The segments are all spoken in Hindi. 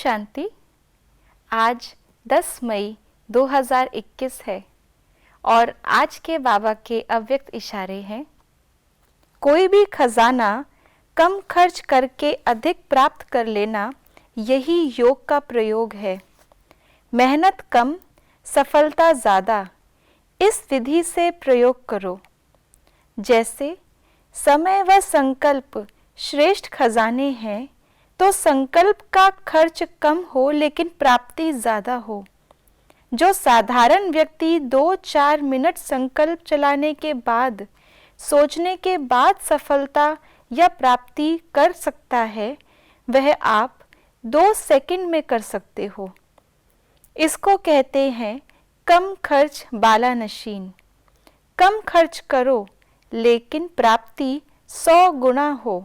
शांति। आज 10 मई 2021 है और आज के बाबा के अव्यक्त इशारे हैं। कोई भी खजाना कम खर्च करके अधिक प्राप्त कर लेना, यही योग का प्रयोग है। मेहनत कम, सफलता ज़्यादा, इस विधि से प्रयोग करो। जैसे समय व संकल्प श्रेष्ठ खजाने हैं, तो संकल्प का खर्च कम हो लेकिन प्राप्ति ज़्यादा हो। जो साधारण व्यक्ति 2-4 मिनट संकल्प चलाने के बाद, सोचने के बाद सफलता या प्राप्ति कर सकता है, वह आप 2 सेकंड में कर सकते हो। इसको कहते हैं कम खर्च बाला नशीन। कम खर्च करो लेकिन प्राप्ति 100 गुना हो।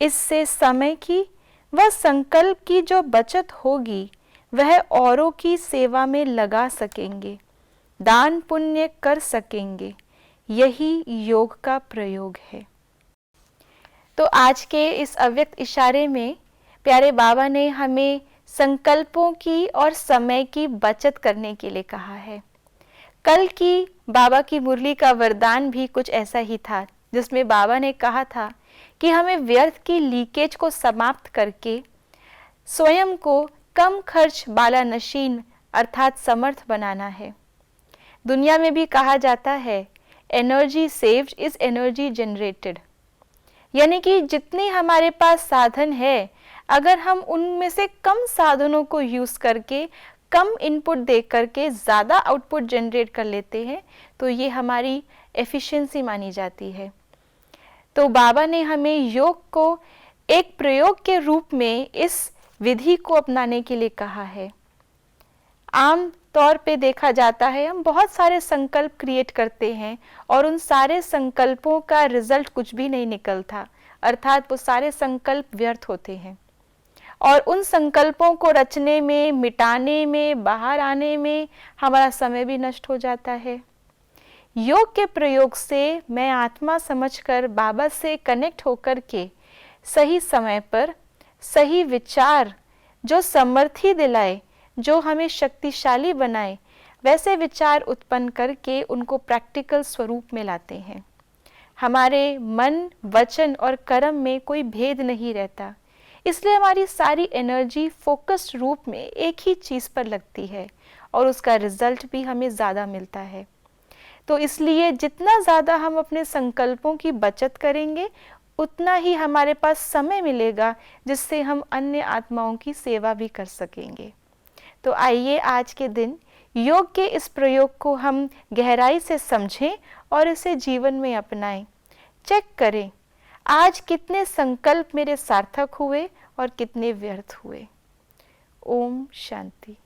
इससे समय की व संकल्प की जो बचत होगी, वह औरों की सेवा में लगा सकेंगे, दान पुण्य कर सकेंगे। यही योग का प्रयोग है। तो आज के इस अव्यक्त इशारे में प्यारे बाबा ने हमें संकल्पों की और समय की बचत करने के लिए कहा है। कल की बाबा की मुरली का वरदान भी कुछ ऐसा ही था, जिसमें बाबा ने कहा था कि हमें व्यर्थ की लीकेज को समाप्त करके स्वयं को कम खर्च बाला नशीन अर्थात समर्थ बनाना है। दुनिया में भी कहा जाता है energy saved is energy generated, यानी कि जितनी हमारे पास साधन है, अगर हम उनमें से कम साधनों को यूज करके, कम इनपुट दे करके ज़्यादा आउटपुट जनरेट कर लेते हैं, तो ये हमारी एफिशिएंसी मानी जाती है। तो बाबा ने हमें योग को एक प्रयोग के रूप में इस विधि को अपनाने के लिए कहा है। आम तौर पे देखा जाता है, हम बहुत सारे संकल्प क्रिएट करते हैं और उन सारे संकल्पों का रिजल्ट कुछ भी नहीं निकलता, अर्थात वो सारे संकल्प व्यर्थ होते हैं और उन संकल्पों को रचने में, मिटाने में, बाहर आने में हमारा समय भी नष्ट हो जाता है। योग के प्रयोग से मैं आत्मा समझकर बाबा से कनेक्ट होकर के सही समय पर सही विचार जो समर्थी दिलाए, जो हमें शक्तिशाली बनाए, वैसे विचार उत्पन्न करके उनको प्रैक्टिकल स्वरूप में लाते हैं। हमारे मन, वचन और कर्म में कोई भेद नहीं रहता, इसलिए हमारी सारी एनर्जी फोकस्ड रूप में एक ही चीज़ पर लगती है और उसका रिजल्ट भी हमें ज़्यादा मिलता है। तो इसलिए जितना ज़्यादा हम अपने संकल्पों की बचत करेंगे, उतना ही हमारे पास समय मिलेगा जिससे हम अन्य आत्माओं की सेवा भी कर सकेंगे। तो आइए आज के दिन योग के इस प्रयोग को हम गहराई से समझें और इसे जीवन में अपनाएं। चेक करें आज कितने संकल्प मेरे सार्थक हुए और कितने व्यर्थ हुए। ओम शांति।